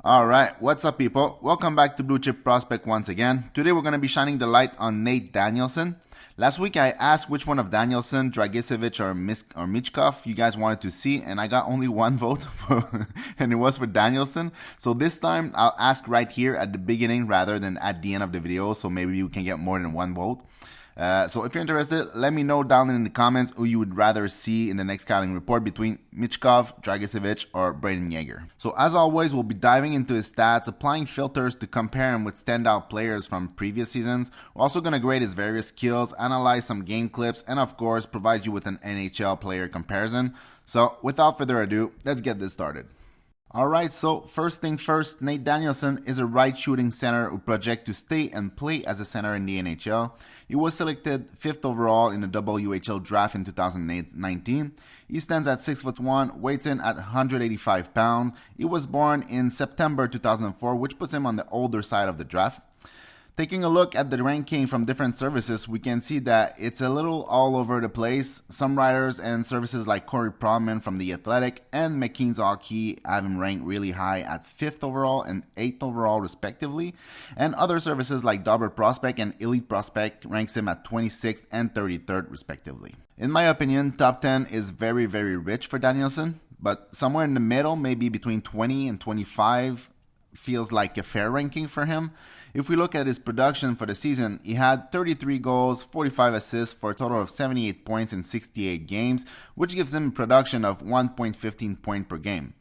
Alright, what's up people? Welcome back to Blue Chip Prospect once again. Today we're going to be shining the light on Nate Danielson. Last week I asked which one of Danielson, Dragicevic, or Michkov you guys wanted to see, and I got only one vote, and it was for Danielson. So this time I'll ask right here at the beginning rather than at the end of the video, so maybe you can get more than one vote. So if you're interested, let me know down in the comments who you would rather see in the next scouting report between Michkov, Dragicevic, or Brayden Yager. So as always, we'll be diving into his stats, applying filters to compare him with standout players from previous seasons. We're also going to grade his various skills, analyze some game clips, and of course, provide you with an NHL player comparison. So without further ado, let's get this started. Alright, so first thing first, Nate Danielson is a right shooting center who projects to stay and play as a center in the NHL. He was selected 5th overall in the WHL Draft in 2019. He stands at 6'1", weighs in at 185 pounds. He was born in September 2004, which puts him on the older side of the draft. Taking a look at the ranking from different services, we can see that it's a little all over the place. Some writers and services like Corey Pronman from The Athletic and McKeen's Hockey have him ranked really high at 5th overall and 8th overall respectively. And other services like Dobber Prospect and Elite Prospect ranks him at 26th and 33rd respectively. In my opinion, top 10 is very rich for Danielson, but somewhere in the middle, maybe between 20 and 25, feels like a fair ranking for him. If we look at his production for the season, he had 33 goals, 45 assists for a total of 78 points in 68 games, which gives him a production of 1.15 points per game.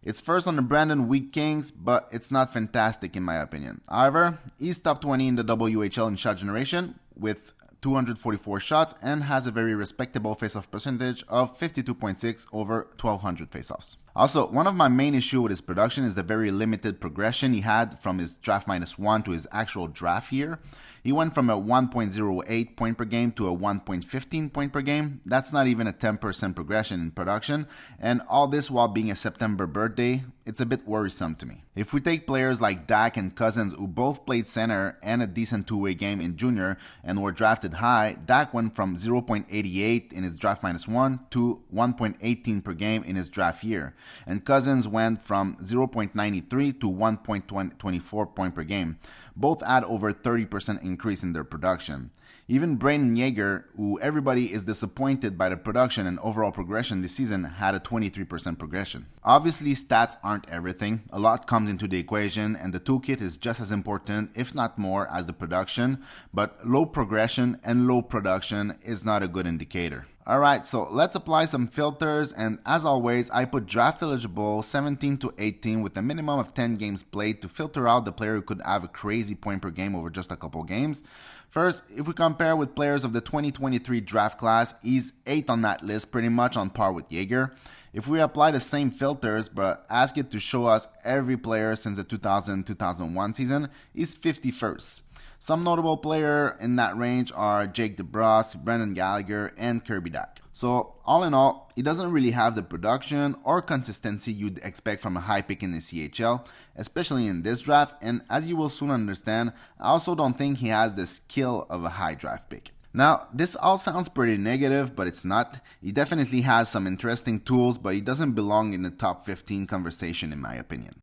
It's first on the Brandon Wheat Kings, but it's not fantastic in my opinion. However, he's top 20 in the WHL in shot generation with 244 shots and has a very respectable face-off percentage of 52.6 over 1,200 face-offs. Also, one of my main issues with his production is the very limited progression he had from his draft -1 to his actual draft year. He went from a 1.08 point per game to a 1.15 point per game. That's not even a 10% progression in production, and all this while being a September birthday. It's a bit worrisome to me. If we take players like Dak and Cousins, who both played center and a decent two-way game in junior and were drafted high, Dak went from 0.88 in his draft -1 to 1.18 per game in his draft year, and Cousins went from 0.93 to 1.24 point per game. Both had over 30% increase in their production. Even Brayden Yager, who everybody is disappointed by the production and overall progression this season, had a 23% progression. Obviously, stats aren't everything. A lot comes into the equation, and the toolkit is just as important, if not more, as the production, but low progression and low production is not a good indicator. Alright, so let's apply some filters, and as always, I put draft eligible 17 to 18 with a minimum of 10 games played to filter out the player who could have a crazy point per game over just a couple games. First, if we compare with players of the 2023 draft class, he's 8th on that list, pretty much on par with Yager. If we apply the same filters but ask it to show us every player since the 2000-2001 season, he's 51st. Some notable players in that range are Jake DeBrusk, Brendan Gallagher, and Kirby Dach. So all in all, he doesn't really have the production or consistency you'd expect from a high pick in the CHL, especially in this draft, and as you will soon understand, I also don't think he has the skill of a high draft pick. Now, this all sounds pretty negative, but it's not. He definitely has some interesting tools, but he doesn't belong in the top 15 conversation in my opinion.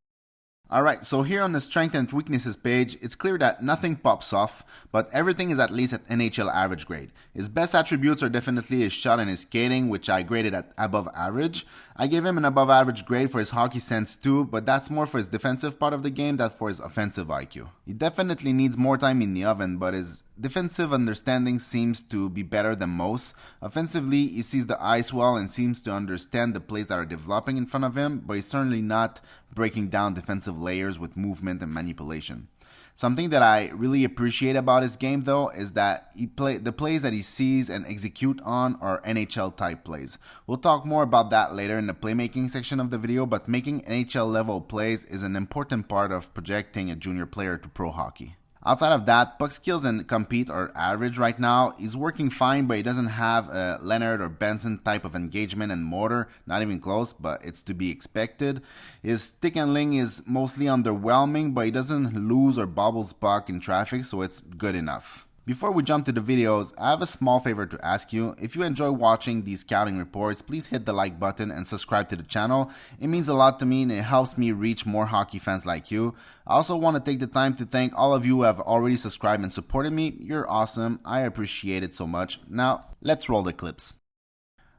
Alright, so here on the strength and weaknesses page, it's clear that nothing pops off, but everything is at least at NHL average grade. His best attributes are definitely his shot and his skating, which I graded at above average. I gave him an above average grade for his hockey sense too, but that's more for his defensive part of the game than for his offensive IQ. He definitely needs more time in the oven, but his defensive understanding seems to be better than most. Offensively, he sees the ice well and seems to understand the plays that are developing in front of him, but he's certainly not breaking down defensive layers with movement and manipulation. Something that I really appreciate about his game though is that the plays that he sees and execute on are NHL type plays. We'll talk more about that later in the playmaking section of the video, but making NHL level plays is an important part of projecting a junior player to pro hockey. Outside of that, puck skills and compete are average right now. He's working fine, but he doesn't have a Leonard or Benson type of engagement and motor, not even close, but it's to be expected. His stick handling is mostly underwhelming, but he doesn't lose or bobbles puck in traffic, so it's good enough. Before we jump to the videos, I have a small favor to ask you. If you enjoy watching these scouting reports, please hit the like button and subscribe to the channel. It means a lot to me and it helps me reach more hockey fans like you. I also want to take the time to thank all of you who have already subscribed and supported me. You're awesome. I appreciate it so much. Now, let's roll the clips.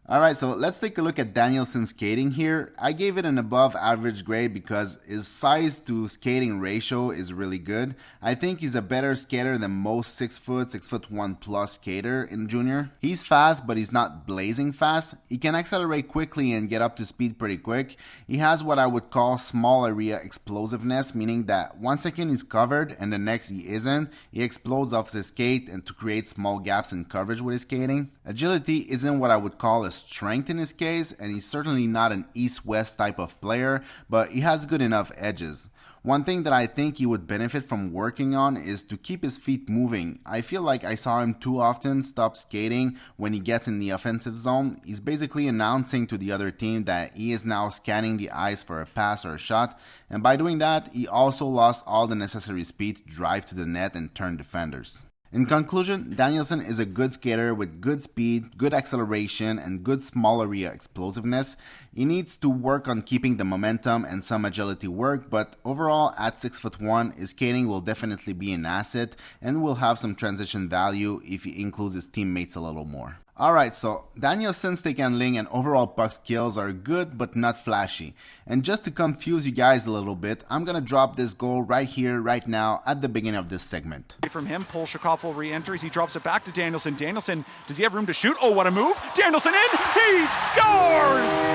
Alright, so let's take a look at Danielson's skating here. I gave it an above average grade because his size to skating ratio is really good. I think he's a better skater than most 6 foot, 6'1" plus skater in junior. He's fast, but he's not blazing fast. He can accelerate quickly and get up to speed pretty quick. He has what I would call small area explosiveness, meaning that 1 second he's covered and the next he isn't. He explodes off his skate and to create small gaps in coverage with his skating. Agility isn't what I would call a strength in his case, and he's certainly not an east-west type of player, but he has good enough edges. One thing that I think he would benefit from working on is to keep his feet moving. I feel like I saw him too often stop skating when he gets in the offensive zone. He's basically announcing to the other team that he is now scanning the ice for a pass or a shot, and by doing that, he also lost all the necessary speed to drive to the net and turn defenders. In conclusion, Danielson is a good skater with good speed, good acceleration, and good small area explosiveness. He needs to work on keeping the momentum and some agility work, but overall at 6'1", his skating will definitely be an asset and will have some transition value if he includes his teammates a little more. Alright, so Danielson's stick handling and overall puck skills are good but not flashy. And just to confuse you guys a little bit, I'm gonna drop this goal right here, right now, at the beginning of this segment. From him, Polshakov re-enters, he drops it back to Danielson. Danielson, does he have room to shoot? Oh, what a move! Danielson in! He scores!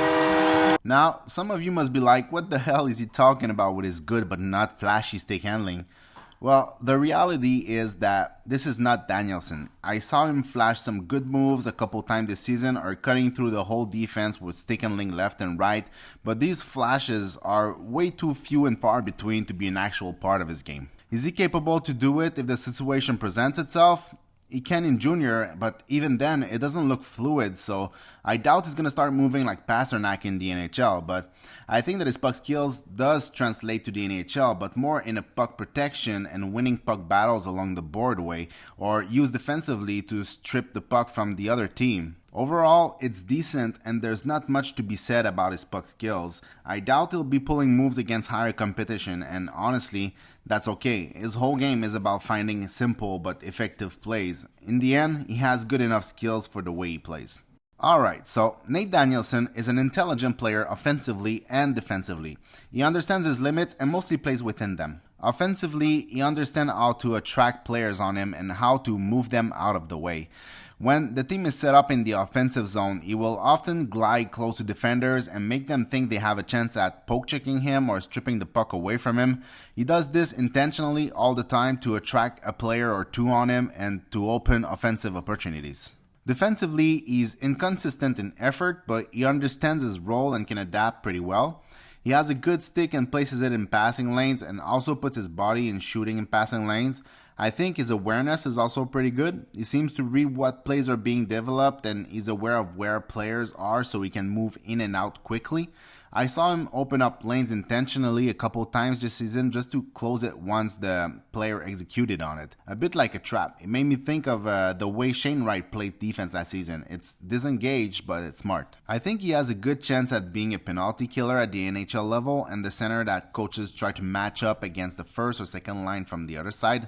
Now, some of you must be like, what the hell is he talking about with his good but not flashy stick handling? Well, the reality is that this is not Danielson. I saw him flash some good moves a couple times this season or cutting through the whole defense with stick handling left and right, but these flashes are way too few and far between to be an actual part of his game. Is he capable to do it if the situation presents itself? He can in junior, but even then, it doesn't look fluid, so I doubt he's going to start moving like Pasternak in the NHL, but I think that his puck skills does translate to the NHL, but more in a puck protection and winning puck battles along the board way, or used defensively to strip the puck from the other team. Overall, it's decent and there's not much to be said about his puck skills. I doubt he'll be pulling moves against higher competition, and honestly, that's okay. His whole game is about finding simple but effective plays. In the end, he has good enough skills for the way he plays. Alright, so Nate Danielson is an intelligent player offensively and defensively. He understands his limits and mostly plays within them. Offensively, he understands how to attract players on him and how to move them out of the way. When the team is set up in the offensive zone, he will often glide close to defenders and make them think they have a chance at poke checking him or stripping the puck away from him. He does this intentionally all the time to attract a player or two on him and to open offensive opportunities. Defensively, he's inconsistent in effort, but he understands his role and can adapt pretty well. He has a good stick and places it in passing lanes and also puts his body in shooting and passing lanes. I think his awareness is also pretty good. He seems to read what plays are being developed and he's aware of where players are so he can move in and out quickly. I saw him open up lanes intentionally a couple times this season just to close it once the player executed on it. A bit like a trap. It made me think of the way Shane Wright played defense last season. It's disengaged, but it's smart. I think he has a good chance at being a penalty killer at the NHL level and the center that coaches try to match up against the first or second line from the other side.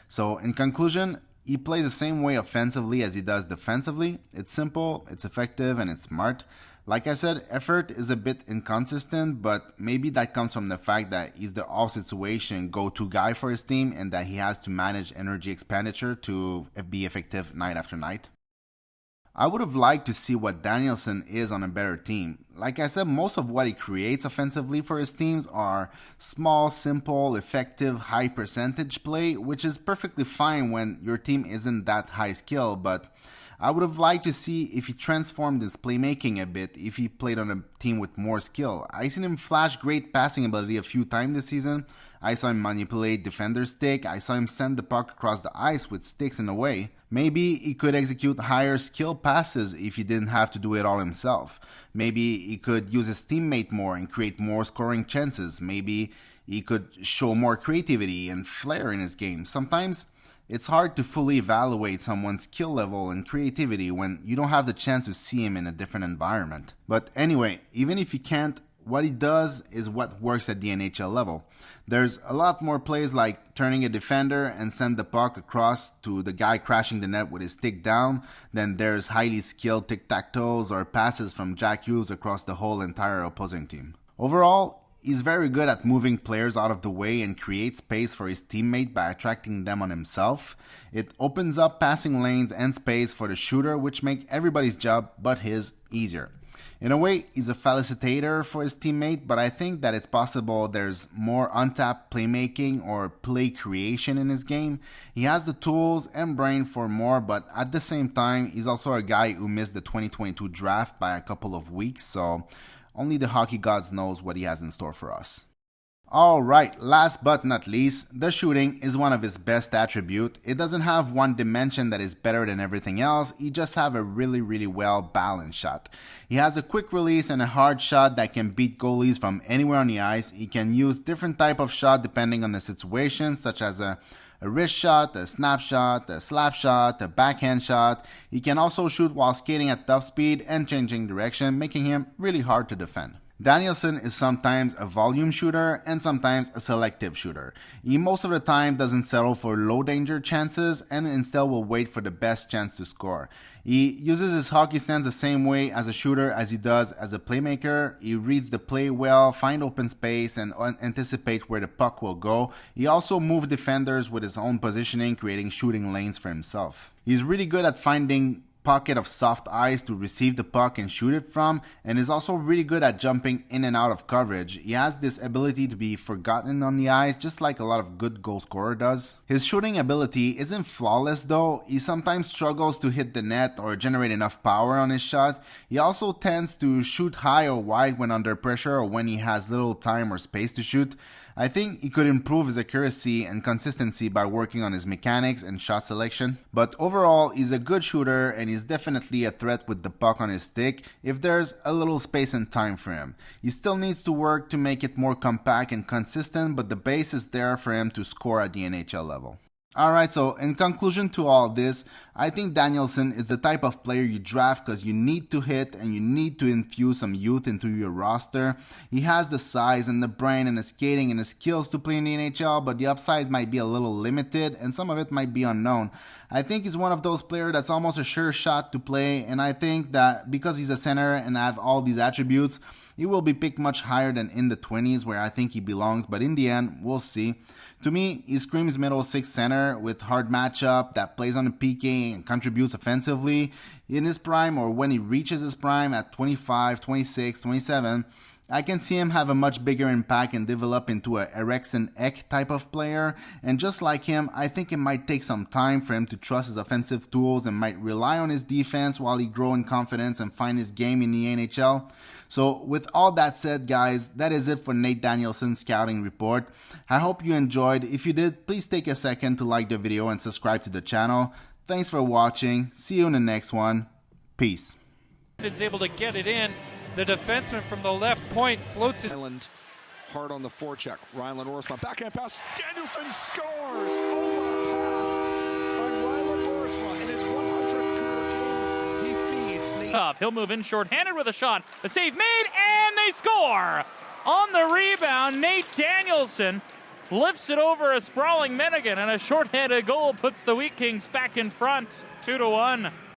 So in conclusion, he plays the same way offensively as he does defensively. It's simple, it's effective, and it's smart. Like I said, effort is a bit inconsistent, but maybe that comes from the fact that he's the all-situation go-to guy for his team and that he has to manage energy expenditure to be effective night after night. I would have liked to see what Danielson is on a better team. Like I said, most of what he creates offensively for his teams are small, simple, effective, high percentage play, which is perfectly fine when your team isn't that high skill, but I would have liked to see if he transformed his playmaking a bit if he played on a team with more skill. I seen him flash great passing ability a few times this season. I saw him manipulate defender's stick. I saw him send the puck across the ice with sticks in the way. Maybe he could execute higher skill passes if he didn't have to do it all himself. Maybe he could use his teammate more and create more scoring chances. Maybe he could show more creativity and flair in his game. Sometimes It's hard to fully evaluate someone's skill level and creativity when you don't have the chance to see him in a different environment. But anyway, even if you can't, what he does is what works at the NHL level. There's a lot more plays like turning a defender and send the puck across to the guy crashing the net with his stick down than there's highly skilled tic-tac-toes or passes from Jack Hughes across the whole entire opposing team. Overall, he's very good at moving players out of the way and create space for his teammate by attracting them on himself. It opens up passing lanes and space for the shooter, which make everybody's job but his easier. In a way, he's a facilitator for his teammate, but I think that it's possible there's more untapped playmaking or play creation in his game. He has the tools and brain for more, but at the same time, he's also a guy who missed the 2022 draft by a couple of weeks, so only the hockey gods knows what he has in store for us. Alright, last but not least, the shooting is one of his best attributes. It doesn't have one dimension that is better than everything else, he just have a really well balanced shot. He has a quick release and a hard shot that can beat goalies from anywhere on the ice. He can use different type of shot depending on the situation, such as a wrist shot, a snap shot, a slap shot, a backhand shot. He can also shoot while skating at top speed and changing direction, making him really hard to defend. Danielson is sometimes a volume shooter and sometimes a selective shooter. He most of the time doesn't settle for low danger chances and instead will wait for the best chance to score. He uses his hockey stance the same way as a shooter as he does as a playmaker. He reads the play well, finds open space, and anticipates where the puck will go. He also moves defenders with his own positioning, creating shooting lanes for himself. He's really good at finding pocket of soft ice to receive the puck and shoot it from, and is also really good at jumping in and out of coverage. He has this ability to be forgotten on the ice, just like a lot of good goal scorer does. His shooting ability isn't flawless though. He sometimes struggles to hit the net or generate enough power on his shot. He also tends to shoot high or wide when under pressure or when he has little time or space to shoot. I think he could improve his accuracy and consistency by working on his mechanics and shot selection. But overall, he's a good shooter and he's definitely a threat with the puck on his stick if there's a little space and time for him. He still needs to work to make it more compact and consistent, but the base is there for him to score at the NHL level. Alright, so in conclusion to all this, I think Danielson is the type of player you draft because you need to hit and you need to infuse some youth into your roster. He has the size and the brain and the skating and the skills to play in the NHL, but the upside might be a little limited and some of it might be unknown. I think he's one of those players that's almost a sure shot to play, and I think that because he's a center and have all these attributes, he will be picked much higher than in the 20s where I think he belongs, but in the end, we'll see. To me, he screams middle six center with hard matchup that plays on the PK and contributes offensively. In his prime or when he reaches his prime at 25, 26, 27, I can see him have a much bigger impact and develop into a Eriksson Ek type of player. And just like him, I think it might take some time for him to trust his offensive tools and might rely on his defense while he grows in confidence and find his game in the NHL. So with all that said, guys, that is it for Nate Danielson's scouting report. I hope you enjoyed. If you did, please take a second to like the video and subscribe to the channel. Thanks for watching. See you in the next one. Peace. Is able to get it in. The defenseman from the left point floats it. Ryland hard on the forecheck. Ryland Orsma backhand pass. Danielson scores. Oh, what a pass by Ryland Orsma in his 100th career game. He feeds Nate. He'll move in short-handed with a shot. The save made, and they score! On the rebound, Nate Danielson lifts it over a sprawling Menigan, and a short-handed goal puts the Wheat Kings back in front, 2-1.